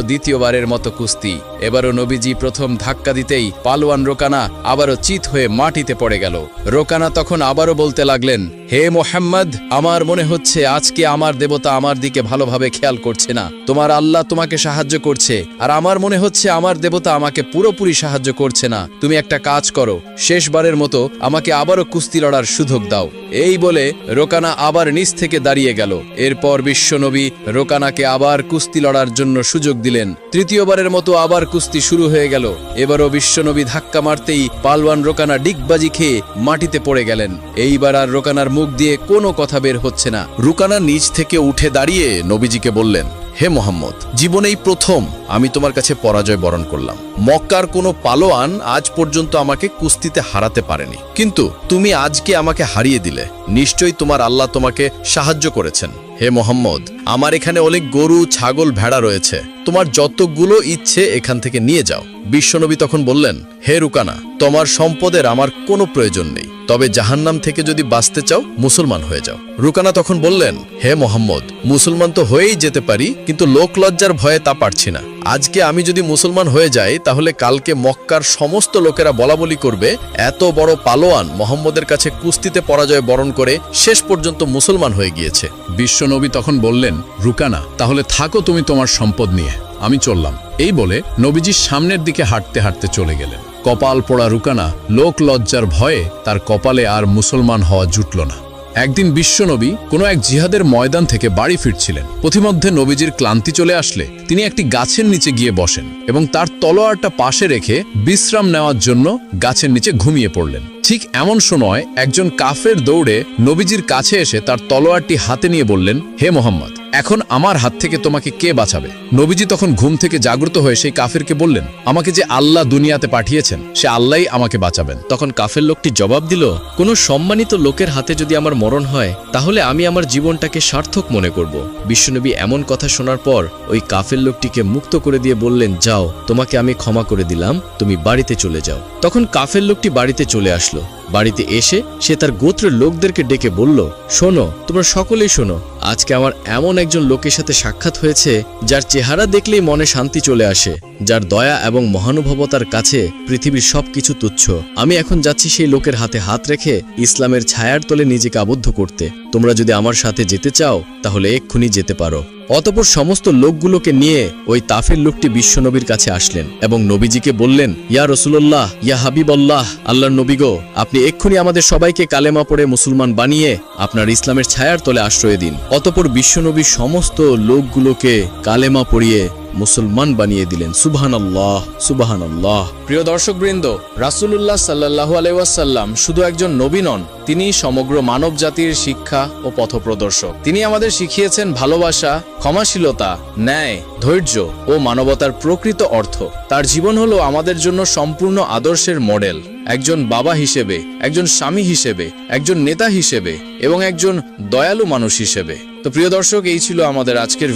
দ্বিতীয়বারের মতো কুস্তি। এবারও নবীজি প্রথম ধাক্কা দিতেই পালোয়ান রোকানা আবারও চিত হয়ে মাটিতে পড়ে গেল। রোকানা তখন আবারও বলতে লাগলেন, হে মোহাম্মদ, আমার মনে হচ্ছে আজকে আমার দেবতা আমার দিকে ভালোভাবে খেয়াল করছে না। তোমার আল্লাহ তোমাকে সাহায্য করছে, আর আমার মনে হচ্ছে আমার দেবতা আমাকে পুরোপুরি সাহায্য করছে না। তুমি একটা কাজ করো, শেষবারের মতো আমাকে আবারও কুস্তি লড়ার সুযোগ দাও। এই বলে রোকানা আবার নিচ থেকে দাঁড়িয়ে গেল। এরপর বিশ্বনবী রোকানাকে আবার কুস্তি লড়ার জন্য সুযোগ দিলেন। তৃতীয়বারের মতো আবার কুস্তি শুরু হয়ে গেল। এবারও বিশ্বনবী ধাক্কা মারতেই পালওয়ান রোকানা ডিগবাজি খেয়ে মাটিতে পড়ে গেলেন। এইবার আর রোকানার মুখ দিয়ে কোনো কথা বের হচ্ছে না। রোকানা নিচ থেকে উঠে দাঁড়িয়ে নবীজিকে বললেন, হে মোহাম্মদ, জীবনেই প্রথম আমি তোমার কাছে পরাজয় বরণ করলাম। মক্কার কোনো পালোয়ান আজ পর্যন্ত আমাকে কুস্তিতে হারাতে পারেনি, কিন্তু তুমি আজকে আমাকে হারিয়ে দিলে। নিশ্চয়ই তোমার আল্লাহ তোমাকে সাহায্য করেছেন। হে মোহাম্মদ, আমার এখানে অনেক গরু, ছাগল, ভেড়া রয়েছে, তোমার যতগুলো ইচ্ছে এখান থেকে নিয়ে যাও। বিশ্বনবী তখন বললেন, হে রোকানা, তোমার সম্পদের আমার কোনো প্রয়োজন নেই, তবে জাহান্নাম থেকে যদি বাঁচতে চাও মুসলমান হয়ে যাও। রোকানা তখন বললেন, হে মোহাম্মদ, মুসলমান তো হয়েই যেতে পারি, কিন্তু লোকলজ্জার ভয়ে তা পারছি না। আজকে আমি যদি মুসলমান হয়ে যাই, তাহলে কালকে মক্কার সমস্ত লোকেরা বলাবলি করবে, এত বড় পালোয়ান মোহাম্মদের কাছে কুস্তিতে পরাজয় বরণ করে শেষ পর্যন্ত মুসলমান হয়ে গিয়েছে। বিশ্বনবী তখন বললেন, রোকানা, তাহলে থাকো তুমি তোমার সম্পদ নিয়ে, আমি চললাম। এই বলে নবীজি সামনের দিকে হাঁটতে হাঁটতে চলে গেলেন। কপাল পোড়া রোকানা লোক লজ্জার ভয়ে তার কপালে আর মুসলমান হওয়া জুটল না। একদিন বিশ্বনবী কোনো এক জিহাদের ময়দান থেকে বাড়ি ফিরছিলেন। পথিমধ্যে নবীজির ক্লান্তি চলে আসলে তিনি একটি গাছের নিচে গিয়ে বসেন এবং তার তলোয়ারটা পাশে রেখে বিশ্রাম নেওয়ার জন্য গাছের নিচে ঘুমিয়ে পড়লেন। ঠিক এমন সময় একজন কাফের দৌড়ে নবীজির কাছে এসে তার তলোয়ারটি হাতে নিয়ে বললেন, হে মোহাম্মদ, এখন আমার হাত থেকে তোমাকে কে বাঁচাবে? নবীজি তখন ঘুম থেকে জাগ্রত হয়ে সেই কাফেরকে বললেন, আমাকে যে আল্লাহ দুনিয়াতে পাঠিয়েছেন সে আল্লাহই আমাকে বাঁচাবেন। তখন কাফের লোকটি জবাব দিল, কোনো সম্মানিত লোকের হাতে যদি আমার মরণ হয়, তাহলে আমি আমার জীবনটাকে সার্থক মনে করব। বিশ্বনবী এমন কথা শোনার পর ওই কাফের লোকটিকে মুক্ত করে দিয়ে বললেন, যাও, তোমাকে আমি ক্ষমা করে দিলাম, তুমি বাড়িতে চলে যাও। তখন কাফের লোকটি বাড়িতে চলে আসলো। বাড়িতে এসে সে তার গোত্রের লোকদেরকে ডেকে বলল, শোনো, তোমরা সকলেই শোনো, আজকে আমার এমন একজন লোকের সাথে সাক্ষাৎ হয়েছে যার চেহারা দেখলেই মনে শান্তি চলে আসে, যার দয়া এবং মহানুভবতার কাছে পৃথিবীর সবকিছু তুচ্ছ। আমি এখন যাচ্ছি সেই লোকের হাতে হাত রেখে ইসলামের ছায়ার তলে নিজেকে আবদ্ধ করতে। তোমরা যদি আমার সাথে যেতে চাও তাহলে এক্ষুনি যেতে পারো। অতঃপর সমস্ত লোকগুলোকে নিয়ে ওই তাফের লোকটি বিশ্বনবীর কাছে আসলেন এবং নবীজিকে বললেন, ইয়া রাসূলুল্লাহ, ইয়া হাবিবাল্লাহ, আল্লাহর নবী গো, আপনি এক্ষুনি আমাদের সবাইকে কালেমা পড়ে মুসলমান বানিয়ে আপনার ইসলামের ছায়ার তলে আশ্রয় দিন। অতঃপর বিশ্বনবী সমস্ত লোকগুলোকে কালেমা পড়িয়ে মুসলমান বানিয়ে দিলেন। সুবহানাল্লাহ, সুবহানাল্লাহ। প্রিয় দর্শকবৃন্দ, রাসূলুল্লাহ সাল্লাল্লাহু আলাইহি ওয়াসাল্লাম শুধু একজন নবী নন, তিনি সমগ্র মানব জাতির শিক্ষা ও পথপ্রদর্শক। তিনি আমাদের শিখিয়েছেন ভালোবাসা, ক্ষমাশীলতা, ন্যায়, ধৈর্য ও মানবতার প্রকৃত অর্থ। তার জীবন হলো আমাদের জন্য সম্পূর্ণ আদর্শের মডেল। একজন বাবা হিসেবে, একজন স্বামী হিসেবে, একজন নেতা হিসেবে এবং একজন দয়ালু মানুষ হিসেবে। তো প্রিয় দর্শক, এই ছিল আমাদের আজকের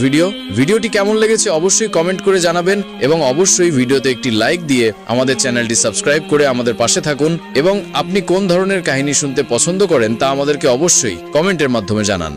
ভিডিওটি কেমন লেগেছে অবশ্যই কমেন্ট করে জানাবেন এবং অবশ্যই ভিডিওতে একটি লাইক দিয়ে আমাদের চ্যানেলটি সাবস্ক্রাইব করে আমাদের পাশে থাকুন। এবং আপনি কোন ধরনের কাহিনী শুনতে পছন্দ করেন তা আমাদেরকে অবশ্যই কমেন্টের মাধ্যমে জানান।